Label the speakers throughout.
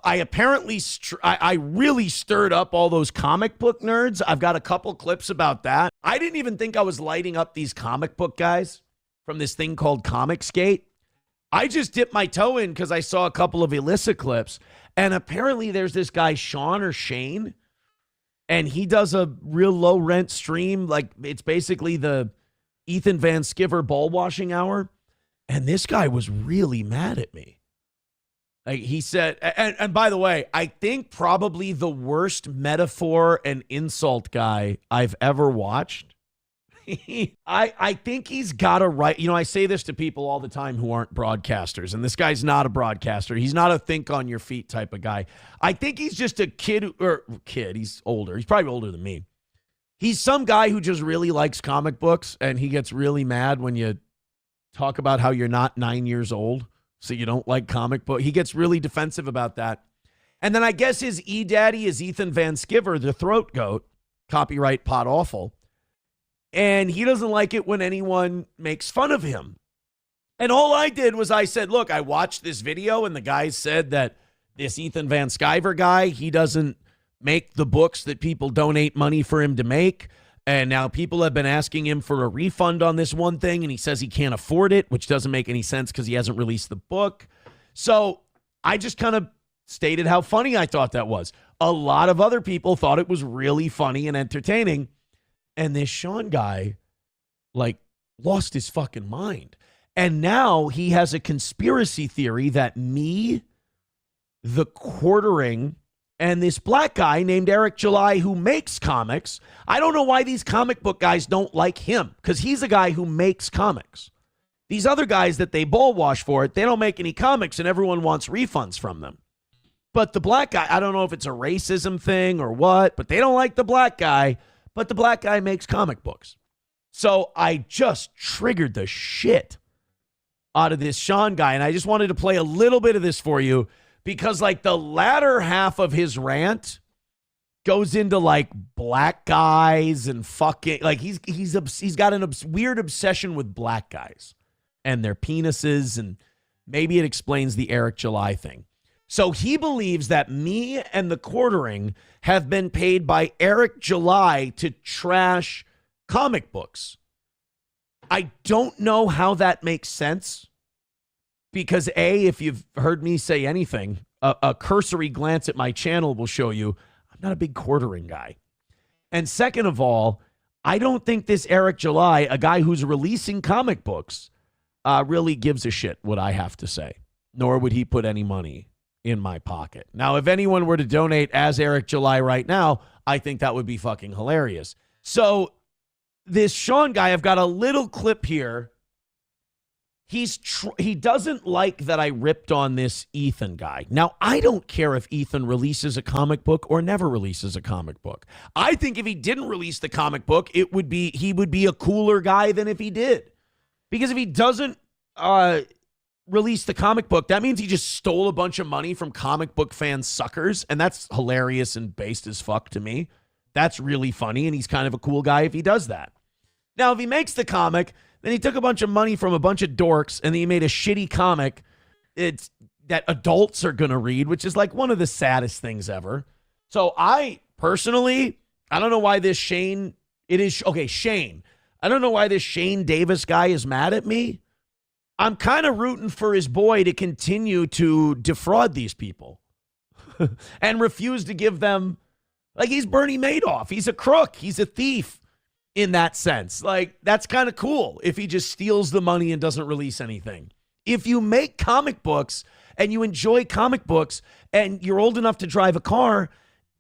Speaker 1: I apparently, I really stirred up all those comic book nerds. I've got a couple clips about that. I didn't even think I was lighting up these comic book guys from this thing called Comicsgate. I just dipped my toe in because I saw a couple of illicit clips. And apparently there's this guy, Sean or Shane, and he does a real low rent stream. Like, it's basically the Ethan Van Sciver ball washing hour. And this guy was really mad at me. Like, he said, and by the way, I think probably the worst metaphor and insult guy I've ever watched. I think he's got a right. You know, I say this to people all the time who aren't broadcasters, and this guy's not a broadcaster. He's not a think on your feet type of guy. I think he's just a kid. He's older. He's probably older than me. He's some guy who just really likes comic books, and he gets really mad when you talk about how you're not 9 years old, so you don't like comic book. He gets really defensive about that. And then I guess his E-daddy is Ethan Van Sciver, the throat goat, copyright Pot Awful. And he doesn't like it when anyone makes fun of him. And all I did was I said, look, I watched this video, and the guy said that this Ethan Van Sciver guy, he doesn't make the books that people donate money for him to make. And now people have been asking him for a refund on this one thing, and he says he can't afford it, which doesn't make any sense because he hasn't released the book. So I just kind of stated how funny I thought that was. A lot of other people thought it was really funny and entertaining. And this Sean guy, like, lost his fucking mind. And now he has a conspiracy theory that me, TheQuartering, and this black guy named Eric July who makes comics. I don't know why these comic book guys don't like him, because he's a guy who makes comics. These other guys that they ball wash for it, they don't make any comics, and everyone wants refunds from them. But the black guy, I don't know if it's a racism thing or what, but they don't like the black guy. But the black guy makes comic books. So I just triggered the shit out of this Sean guy. And I just wanted to play a little bit of this for you because, like, the latter half of his rant goes into, like, black guys and fucking, like, he's got a weird obsession with black guys and their penises. And maybe it explains the Eric July thing. So he believes that me and TheQuartering have been paid by Eric July to trash comic books. I don't know how that makes sense because, A, if you've heard me say anything, a cursory glance at my channel will show you I'm not a big quartering guy. And second of all, I don't think this Eric July, a guy who's releasing comic books, really gives a shit what I have to say, nor would he put any money in my pocket. Now, if anyone were to donate as Eric July right now, I think that would be fucking hilarious. So this Sean guy, I've got a little clip here. He doesn't like that I ripped on this Ethan guy. Now, I don't care if Ethan releases a comic book or never releases a comic book. I think if he didn't release the comic book, he would be a cooler guy than if he did. Because if he doesn't release the comic book, that means he just stole a bunch of money from comic book fan suckers, and that's hilarious and based as fuck to me. That's really funny, and he's kind of a cool guy if he does that. Now, if he makes the comic, then he took a bunch of money from a bunch of dorks, and he made a shitty comic that adults are going to read, which is like one of the saddest things ever. So I personally, I don't know why this Shane, Shane. I don't know why this Shane Davis guy is mad at me. I'm kind of rooting for his boy to continue to defraud these people and refuse to give them, like, he's Bernie Madoff. He's a crook. He's a thief in that sense. Like, that's kind of cool if he just steals the money and doesn't release anything. If you make comic books and you enjoy comic books and you're old enough to drive a car,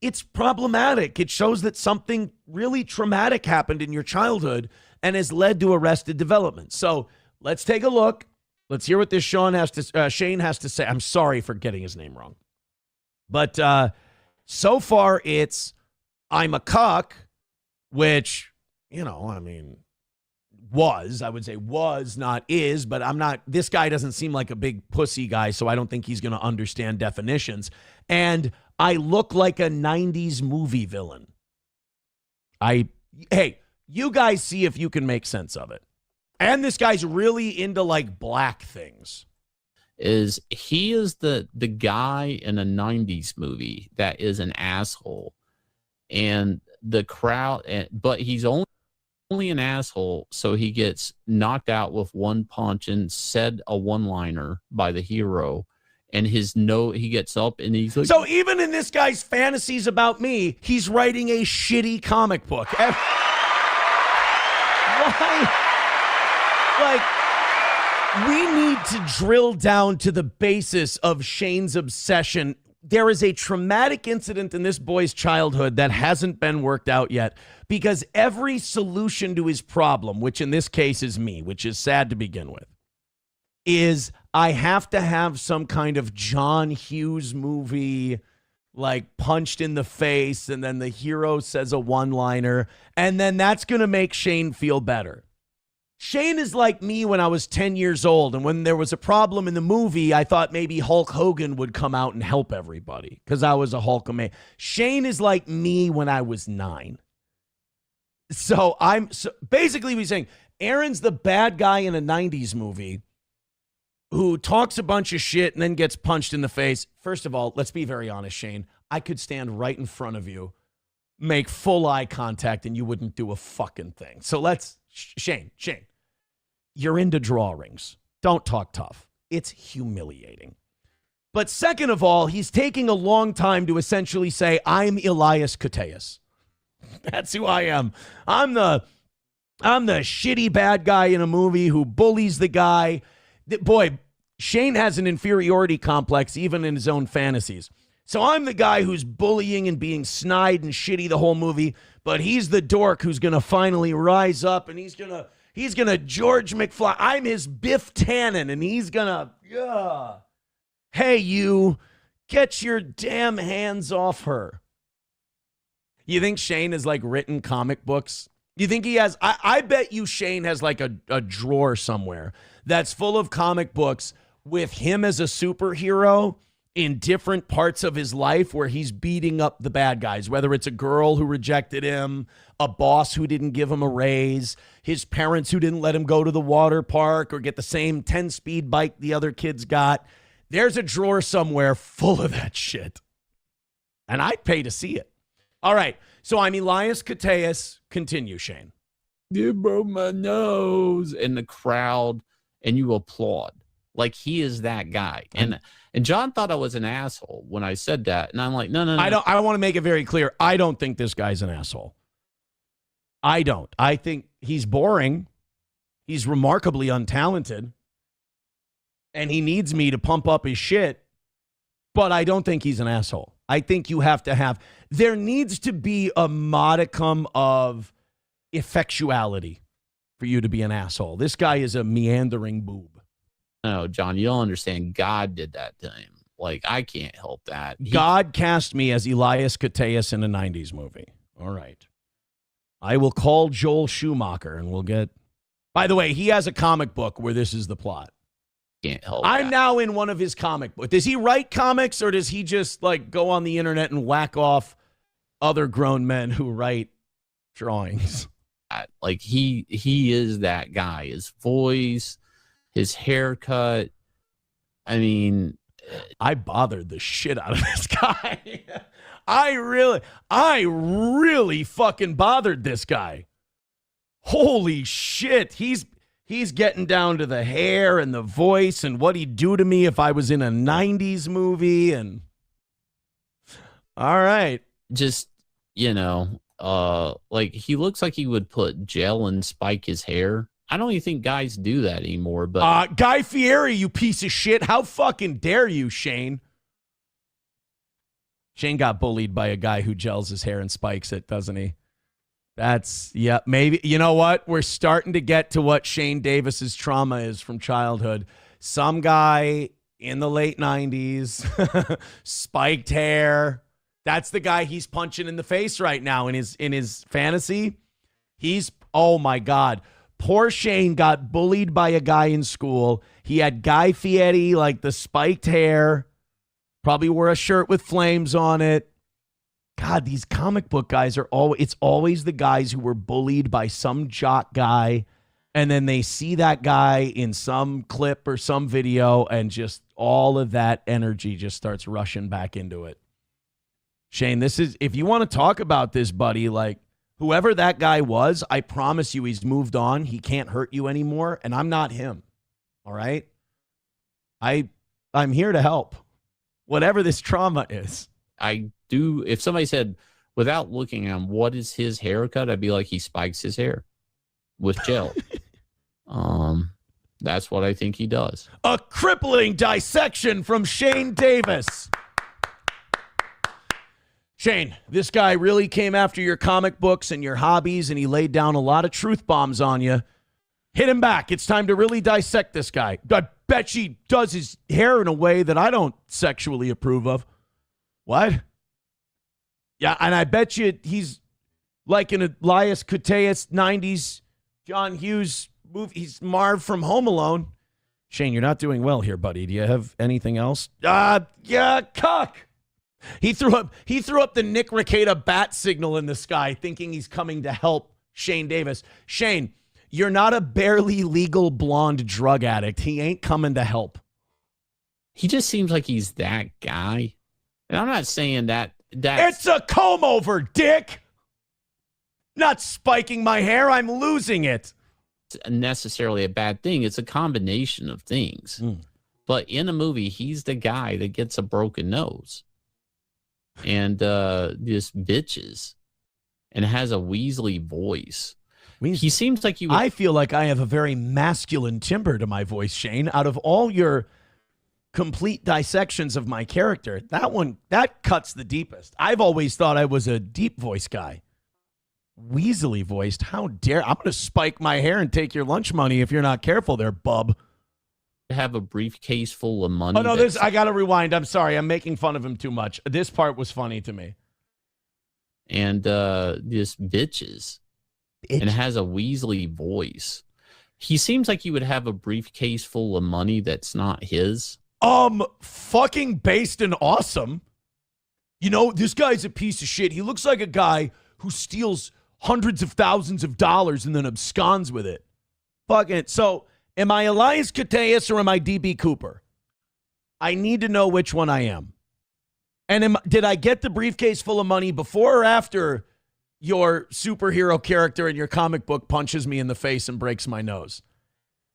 Speaker 1: it's problematic. It shows that something really traumatic happened in your childhood and has led to arrested development. So let's take a look. Let's hear what this Shane has to say. I'm sorry for getting his name wrong. But so far it's I'm a cuck, which, you know, I mean, I would say was, not is, but I'm not, this guy doesn't seem like a big pussy guy, so I don't think he's going to understand definitions. And I look like a 90s movie villain. Hey, you guys see if you can make sense of it. And this guy's really into, like, black things.
Speaker 2: is he is the guy in a 90s movie that is an asshole, and the crowd, but he's only an asshole, so he gets knocked out with one punch and said a one-liner by the hero, and he gets up and he's like,
Speaker 1: so even in this guy's fantasies about me, he's writing a shitty comic book. Why? Like, we need to drill down to the basis of Shane's obsession. There is a traumatic incident in this boy's childhood that hasn't been worked out yet, because every solution to his problem, which in this case is me, which is sad to begin with, is I have to have some kind of John Hughes movie, like punched in the face, and then the hero says a one-liner, and then that's going to make Shane feel better. Shane is like me when I was 10 years old, and when there was a problem in the movie, I thought maybe Hulk Hogan would come out and help everybody because I was a Hulkamania. Shane is like me when I was 9. So basically we're saying Aaron's the bad guy in a 90s movie who talks a bunch of shit and then gets punched in the face. First of all, let's be very honest, Shane. I could stand right in front of you, make full eye contact, and you wouldn't do a fucking thing. So Shane, you're into drawings. Don't talk tough. It's humiliating. But second of all, he's taking a long time to essentially say, I'm Elias Koteas. That's who I am. I'm the shitty bad guy in a movie who bullies the guy. Boy, Shane has an inferiority complex even in his own fantasies. So I'm the guy who's bullying and being snide and shitty the whole movie, but he's the dork who's going to finally rise up, and he's going to George McFly. I'm his Biff Tannen, and he's going to, hey, you, get your damn hands off her. You think Shane has like written comic books? You think he has? I bet you Shane has like a drawer somewhere that's full of comic books with him as a superhero in different parts of his life where he's beating up the bad guys, whether it's a girl who rejected him, a boss who didn't give him a raise, his parents who didn't let him go to the water park or get the same 10-speed bike the other kids got. There's a drawer somewhere full of that shit. And I'd pay to see it. All right, so I'm Elias Koteas. Continue, Shane.
Speaker 2: You broke my nose. In the crowd, and you applaud. Like he is that guy. And John thought I was an asshole when I said that. And I'm like, no.
Speaker 1: I want to make it very clear. I don't think this guy's an asshole. I don't. I think he's boring. He's remarkably untalented. And he needs me to pump up his shit. But I don't think he's an asshole. I think there needs to be a modicum of effectuality for you to be an asshole. This guy is a meandering boob.
Speaker 2: No, John, you don't understand. God did that to him. Like, I can't help that.
Speaker 1: God cast me as Elias Koteas in a 90s movie. All right. I will call Joel Schumacher and we'll get... By the way, he has a comic book where this is the plot.
Speaker 2: Can't help
Speaker 1: I'm
Speaker 2: that.
Speaker 1: now in one of his comic books. Does he write comics or does he just like go on the internet and whack off other grown men who write drawings?
Speaker 2: Like he is that guy. His voice, his haircut. I mean,
Speaker 1: I bothered the shit out of this guy. I really fucking bothered this guy. Holy shit. He's getting down to the hair and the voice and what he'd do to me if I was in a 90s movie. And all right.
Speaker 2: Just, like he looks like he would put gel and spike his hair. I don't even think guys do that anymore. But
Speaker 1: Guy Fieri, you piece of shit. How fucking dare you, Shane? Shane got bullied by a guy who gels his hair and spikes it, doesn't he? Maybe. You know what? We're starting to get to what Shane Davis's trauma is from childhood. Some guy in the late 90s, spiked hair. That's the guy he's punching in the face right now in his fantasy. Oh my God. Poor Shane got bullied by a guy in school. He had Guy Fieri, like the spiked hair, probably wore a shirt with flames on it. God, these comic book guys it's always the guys who were bullied by some jock guy, and then they see that guy in some clip or some video and just, all of that energy just starts rushing back into it. Shane, this is, if you want to talk about this, buddy, like whoever that guy was, I promise you he's moved on. He can't hurt you anymore, and I'm not him. All right? I'm here to help. Whatever this trauma is.
Speaker 2: I do. If somebody said, without looking at him, what is his haircut? I'd be like, he spikes his hair with gel. That's what I think he does.
Speaker 1: A crippling dissection from Shane Davis. Shane, this guy really came after your comic books and your hobbies, and he laid down a lot of truth bombs on you. Hit him back. It's time to really dissect this guy. I bet she does his hair in a way that I don't sexually approve of. What? Yeah, and I bet you he's like an Elias Koteas 90s John Hughes movie. He's Marv from Home Alone. Shane, you're not doing well here, buddy. Do you have anything else? Yeah, cuck. He threw up the Nick Rekieta bat signal in the sky thinking he's coming to help Shane Davis. Shane, you're not a barely legal blonde drug addict. He ain't coming to help.
Speaker 2: He just seems like he's that guy. And I'm not saying that.
Speaker 1: It's a comb over, dick. Not spiking my hair. I'm losing it.
Speaker 2: It's necessarily a bad thing. It's a combination of things. But in a movie, he's the guy that gets a broken nose and just bitches and has a Weasley voice. He seems like you.
Speaker 1: I feel like I have a very masculine timbre to my voice, Shane. Out of all your complete dissections of my character, that cuts the deepest. I've always thought I was a deep voice guy. Weasley voiced. How dare I'm going to spike my hair and take your lunch money if you're not careful there, bub.
Speaker 2: Have a briefcase full of money.
Speaker 1: Oh no, I got to rewind. I'm sorry. I'm making fun of him too much. This part was funny to me.
Speaker 2: And this bitches. And has a Weasley voice. He seems like he would have a briefcase full of money that's not his.
Speaker 1: Fucking based and awesome. You know, this guy's a piece of shit. He looks like a guy who steals hundreds of thousands of dollars and then absconds with it. Fucking it. So, am I Elias Koteas or am I DB Cooper? I need to know which one I am. And did I get the briefcase full of money before or after your superhero character in your comic book punches me in the face and breaks my nose?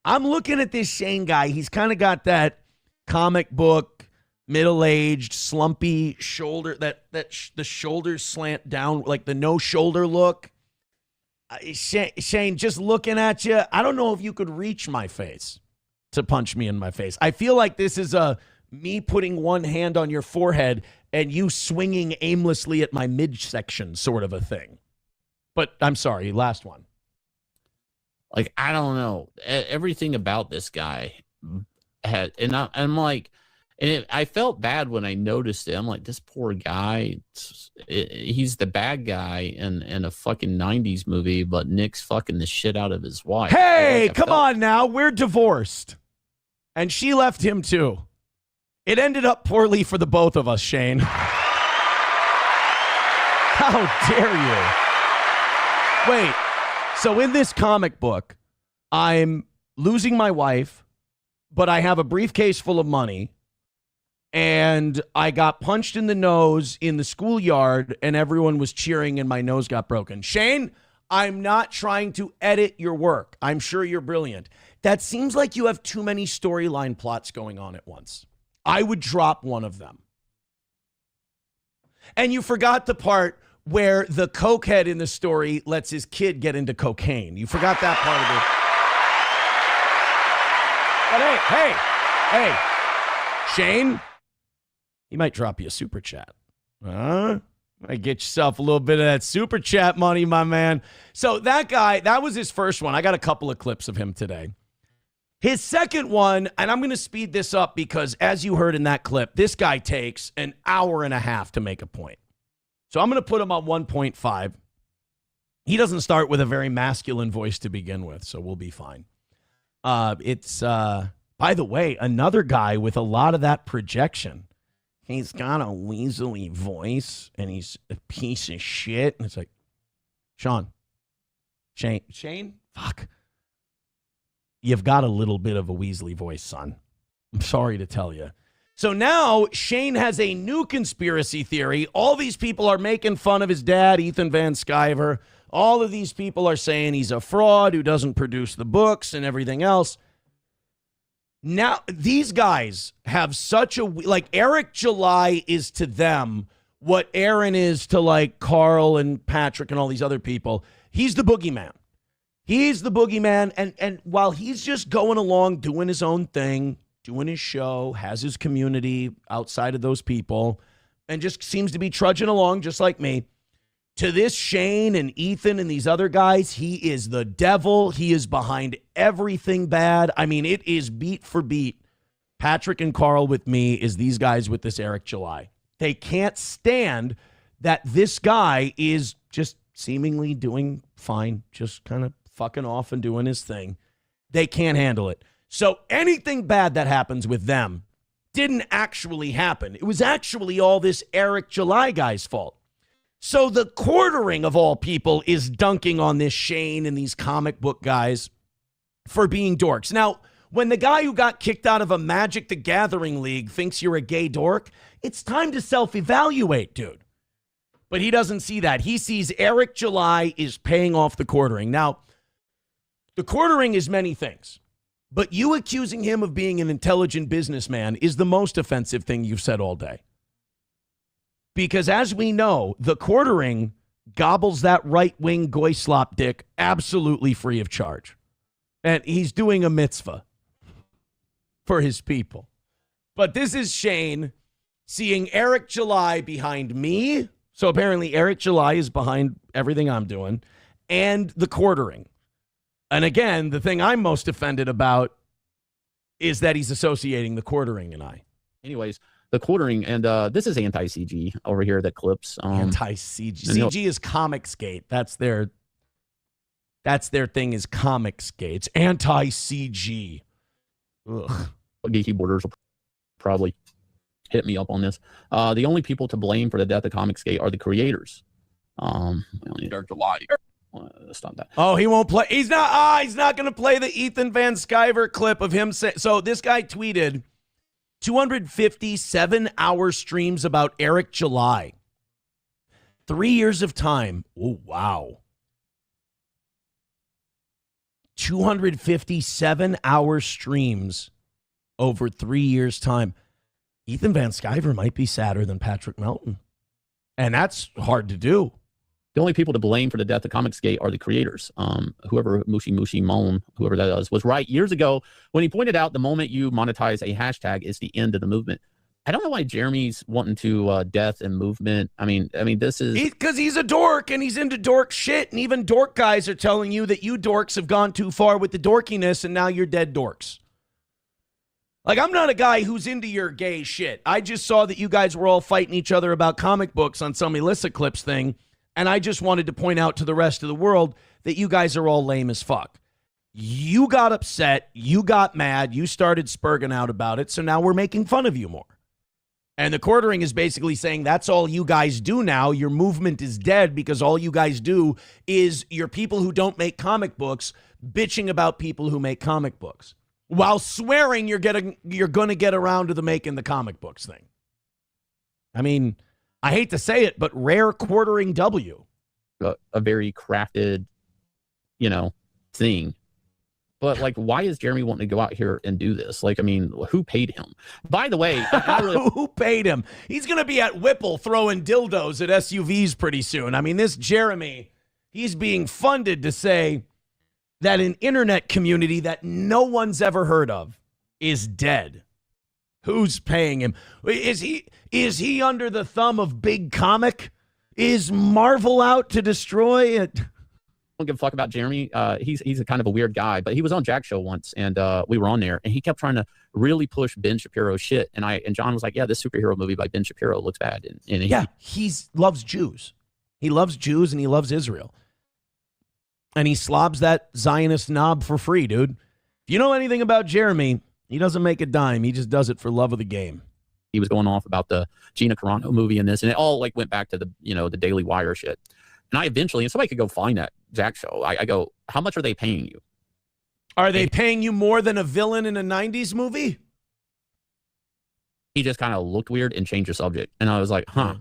Speaker 1: I'm looking at this Shane guy. He's kind of got that comic book, middle-aged, slumpy shoulder, the shoulders slant down, like the no-shoulder look. Shane, just looking at you, I don't know if you could reach my face to punch me in my face. I feel like this is me putting one hand on your forehead and you swinging aimlessly at my midsection sort of a thing. But I'm sorry, last one.
Speaker 2: Like, I don't know. Everything about this guy had, and I'm like, I felt bad when I noticed it. I'm like, this poor guy, he's the bad guy in a fucking 90s movie, but Nick's fucking the shit out of his wife.
Speaker 1: Hey, come on now. We're divorced. And she left him too. It ended up poorly for the both of us, Shane. How dare you? Wait, so in this comic book, I'm losing my wife, but I have a briefcase full of money, and I got punched in the nose in the schoolyard, and everyone was cheering, and my nose got broken. Shane, I'm not trying to edit your work. I'm sure you're brilliant. That seems like you have too many storyline plots going on at once. I would drop one of them. And you forgot the part where the cokehead in the story lets his kid get into cocaine. You forgot that part of it. But hey, Shane, he might drop you a super chat. Might get yourself a little bit of that super chat money, my man. So that guy, that was his first one. I got a couple of clips of him today. His second one, and I'm going to speed this up because as you heard in that clip, this guy takes an hour and a half to make a point. So I'm going to put him on 1.5. He doesn't start with a very masculine voice to begin with, so we'll be fine. It's, by the way, another guy with a lot of that projection. He's got a weaselly voice, and he's a piece of shit. And it's like, Shane, fuck. You've got a little bit of a Weasley voice, son. I'm sorry to tell you. So now Shane has a new conspiracy theory. All these people are making fun of his dad, Ethan Van Sciver. All of these people are saying he's a fraud who doesn't produce the books and everything else. Now, these guys have such a, like, Eric July is to them what Aaron is to, like, Carl and Patrick and all these other people. He's the boogeyman. He's the boogeyman. And while he's just going along, doing his own thing, doing his show, has his community outside of those people, and just seems to be trudging along just like me, to this Shane and Ethan and these other guys, he is the devil. He is behind everything bad. I mean, it is beat for beat. Patrick and Carl with me is these guys with this Eric July. They can't stand that this guy is just seemingly doing fine, just kind of fucking off and doing his thing. They can't handle it. So anything bad that happens with them didn't actually happen. It was actually all this Eric July guy's fault. So TheQuartering, of all people, is dunking on this Shane and these comic book guys for being dorks. Now, when the guy who got kicked out of a Magic the Gathering league thinks you're a gay dork, it's time to self-evaluate, dude. But he doesn't see that. He sees Eric July is paying off TheQuartering. Now, TheQuartering is many things, but you accusing him of being an intelligent businessman is the most offensive thing you've said all day. Because as we know, TheQuartering gobbles that right-wing goy slop dick absolutely free of charge. And he's doing a mitzvah for his people. But this is Shane seeing Eric July behind me. So apparently Eric July is behind everything I'm doing. And TheQuartering. And again, the thing I'm most offended about is that he's associating TheQuartering and I.
Speaker 2: Anyways, TheQuartering, and this is anti-CG over here that clips.
Speaker 1: Anti-CG. CG is Comicsgate. That's their thing is Comicsgate. It's anti-CG. Ugh.
Speaker 2: Geeky borders will probably hit me up on this. The only people to blame for the death of Comicsgate are the creators. We only need our July. Stop that.
Speaker 1: Oh, he won't play. He's not going to play the Ethan Van Sciver clip of him saying. So this guy tweeted 257-hour streams about Eric July. 3 years of time. Oh, wow. 257-hour streams over 3 years' time. Ethan Van Sciver might be sadder than Patrick Melton. And that's hard to do.
Speaker 2: The only people to blame for the death of Comicsgate are the creators. Whoever Mushi Moan, whoever that was right years ago when he pointed out the moment you monetize a hashtag is the end of the movement. I don't know why Jeremy's wanting to death and movement. I mean, this is
Speaker 1: because he's a dork and he's into dork shit, and even dork guys are telling you that you dorks have gone too far with the dorkiness, and now you're dead dorks. Like, I'm not a guy who's into your gay shit. I just saw that you guys were all fighting each other about comic books on some Illicit Clips thing. And I just wanted to point out to the rest of the world that you guys are all lame as fuck. You got upset. You got mad. You started spurging out about it. So now we're making fun of you more. And TheQuartering is basically saying that's all you guys do now. Your movement is dead because all you guys do is you're people who don't make comic books bitching about people who make comic books while swearing you're going to get around to the making the comic books thing. I mean, I hate to say it, but rare quartering W.
Speaker 2: A very crafted, thing. But, like, why is Jeremy wanting to go out here and do this? Like, I mean, who paid him? By the way,
Speaker 1: who paid him? He's going to be at Whipple throwing dildos at SUVs pretty soon. I mean, this Jeremy, he's being funded to say that an internet community that no one's ever heard of is dead. Who's paying him? Is he under the thumb of Big Comic? Is Marvel out to destroy it?
Speaker 2: I don't give a fuck about Jeremy. He's a kind of a weird guy, but he was on Jack's show once, and we were on there, and he kept trying to really push Ben Shapiro's shit. And John was like, "Yeah, this superhero movie by Ben Shapiro looks bad." And
Speaker 1: he loves Jews. He loves Jews and he loves Israel, and he slobs that Zionist knob for free, dude. If you know anything about Jeremy, he doesn't make a dime. He just does it for love of the game.
Speaker 2: He was going off about the Gina Carano movie and this, and it all like went back to the the Daily Wire shit. And I eventually, and somebody could go find that Jack show. I go, how much are they paying you?
Speaker 1: Are they paying you more than a villain in a 90s movie?
Speaker 2: he just kind of looked weird and changed the subject. And I was like, huh.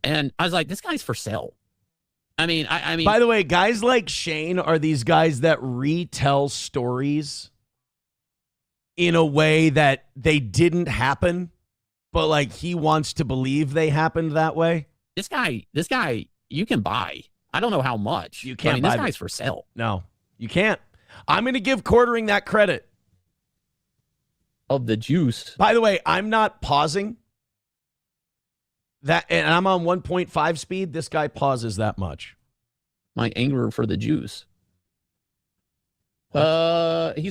Speaker 2: And I was like, this guy's for sale. I mean,
Speaker 1: by the way, guys like Shane are these guys that retell stories in a way that they didn't happen, but like he wants to believe they happened that way.
Speaker 2: This guy, you can buy. I don't know how much.
Speaker 1: You can't buy.
Speaker 2: This guy's for sale.
Speaker 1: No, you can't. I'm going to give Quartering that credit.
Speaker 2: Of the juice.
Speaker 1: By the way, I'm not pausing. That, and I'm on 1.5 speed. This guy pauses that much.
Speaker 2: My anger for the juice. He's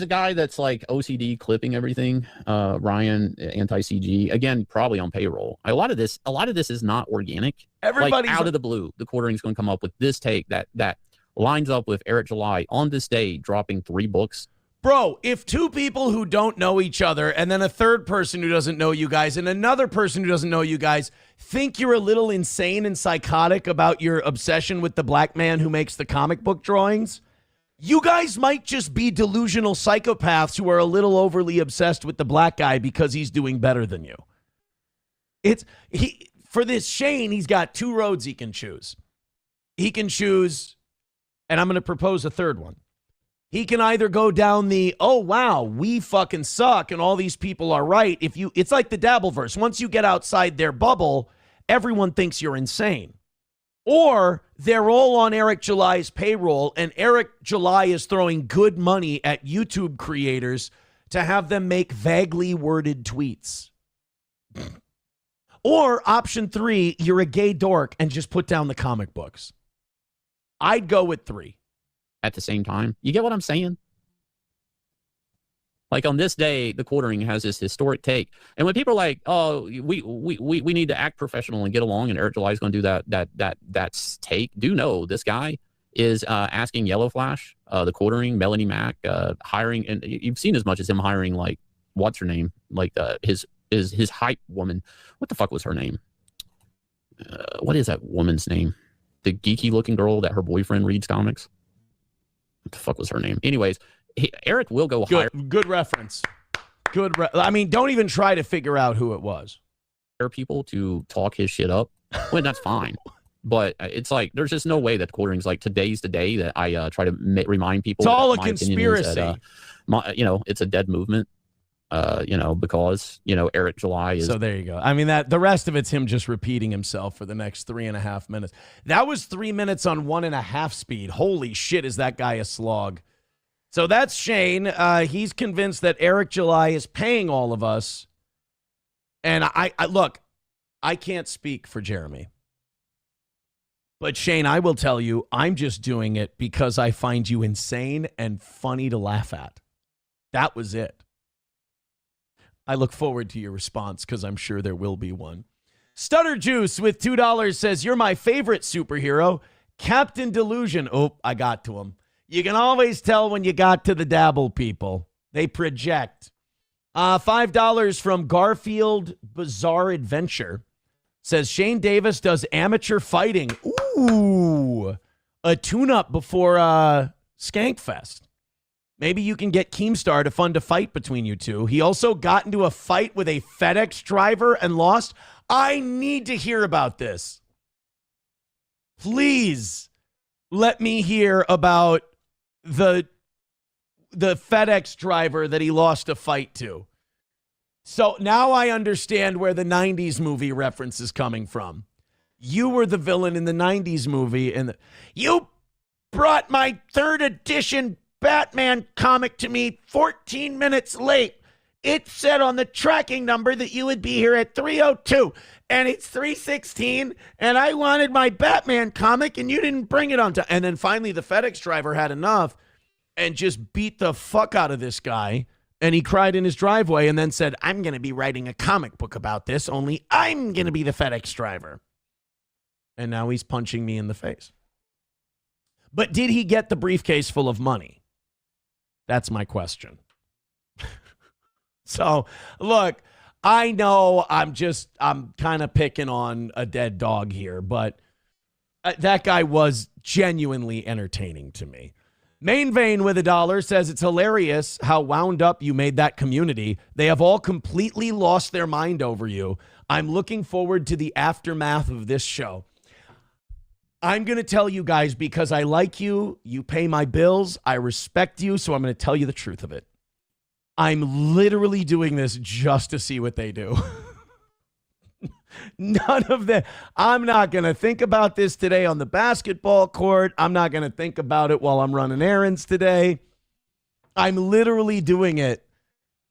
Speaker 2: a guy that's like OCD clipping everything. Ryan, anti-CG, again, probably on payroll. A lot of this is not organic.
Speaker 1: Everybody's
Speaker 2: like out of the blue. The Quartering's going to come up with this take that lines up with Eric July on this day dropping 3 books.
Speaker 1: Bro, if 2 people who don't know each other and then a third person who doesn't know you guys and another person who doesn't know you guys think you're a little insane and psychotic about your obsession with the black man who makes the comic book drawings, you guys might just be delusional psychopaths who are a little overly obsessed with the black guy because he's doing better than you. For this Shane, he's got 2 roads he can choose. He can choose, and I'm going to propose a third one. He can either go down the, oh, wow, we fucking suck and all these people are right. It's like the Dabbleverse. Once you get outside their bubble, everyone thinks you're insane. Or they're all on Eric July's payroll and Eric July is throwing good money at YouTube creators to have them make vaguely worded tweets. Or option 3, you're a gay dork and just put down the comic books. I'd go with 3.
Speaker 2: At the same time. You get what I'm saying? Like on this day, the Quartering has this historic take. And when people are like, oh, we need to act professional and get along, and Eric July is going to do that take, do know this guy is asking Yellow Flash, the Quartering, Melanie Mack, hiring, and you've seen as much as him hiring, like, what's her name? Like his hype woman. What the fuck was her name? What is that woman's name? The geeky looking girl that her boyfriend reads comics. What the fuck was her name? Anyways, Eric will go hire.
Speaker 1: Good reference. I mean, don't even try to figure out who it was.
Speaker 2: People to talk his shit up. Well, that's fine. But it's like, there's just no way that Quartering's like, today's the day that I try to remind people.
Speaker 1: It's all a conspiracy.
Speaker 2: That, it's a dead movement. Because Eric July is.
Speaker 1: So there you go. I mean, the rest of it's him just repeating himself for the next 3.5 minutes. That was 3 minutes on 1.5 speed. Holy shit, is that guy a slog? So that's Shane. He's convinced that Eric July is paying all of us. And I look, I can't speak for Jeremy. But Shane, I will tell you, I'm just doing it because I find you insane and funny to laugh at. That was it. I look forward to your response because I'm sure there will be one. Stutter Juice with $2 says, you're my favorite superhero, Captain Delusion. Oh, I got to him. You can always tell when you got to the Dabble people. They project. $5 from Garfield Bizarre Adventure says, Shane Davis does amateur fighting. Ooh, a tune-up before Skankfest. Maybe you can get Keemstar to fund a fight between you two. He also got into a fight with a FedEx driver and lost. I need to hear about this. Please let me hear about the FedEx driver that he lost a fight to. So now I understand where the 90s movie reference is coming from. You were the villain in the 90s movie, and you brought my 3rd edition Batman comic to me 14 minutes late. It said on the tracking number that you would be here at 3:02, and it's 3:16, and I wanted my Batman comic, and you didn't bring it on time. And then finally the FedEx driver had enough and just beat the fuck out of this guy, and he cried in his driveway and then said, I'm going to be writing a comic book about this, only I'm going to be the FedEx driver. And now he's punching me in the face. But did he get the briefcase full of money? That's my question. So, look, I know I'm kind of picking on a dead dog here, but that guy was genuinely entertaining to me. Main Vein with $1 says it's hilarious how wound up you made that community. They have all completely lost their mind over you. I'm looking forward to the aftermath of this show. I'm going to tell you guys because I like you. You pay my bills. I respect you. So I'm going to tell you the truth of it. I'm literally doing this just to see what they do. None of that. I'm not going to think about this today on the basketball court. I'm not going to think about it while I'm running errands today. I'm literally doing it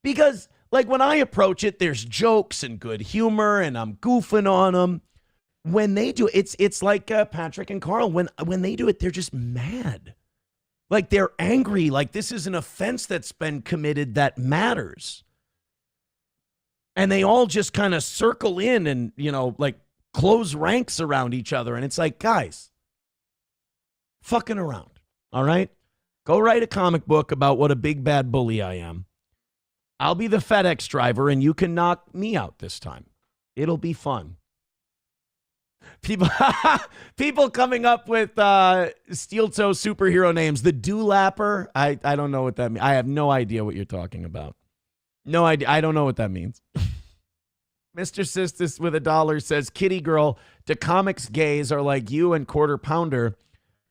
Speaker 1: because, like, when I approach it, there's jokes and good humor, and I'm goofing on them. When they do it, it's like Patrick and Carl. When they do it, they're just mad. Like, they're angry. Like, this is an offense that's been committed that matters. And they all just kind of circle in and, like close ranks around each other. And it's like, guys, fucking around. All right? Go write a comic book about what a big bad bully I am. I'll be the FedEx driver and you can knock me out this time. It'll be fun. People coming up with steel toe superhero names. The Dewlapper. I don't know what that means. I have no idea what you're talking about. No idea. I don't know what that means. Mr. Sistis with $1 says, Kitty girl, the comics gays are like you and Quarter Pounder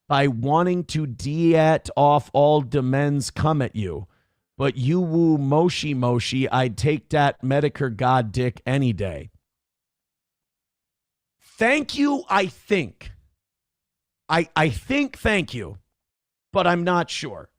Speaker 1: by wanting to diet off all the men's come at you. But you woo Moshi, I'd take that Medicare god dick any day. Thank you, I think. I think thank you, but I'm not sure.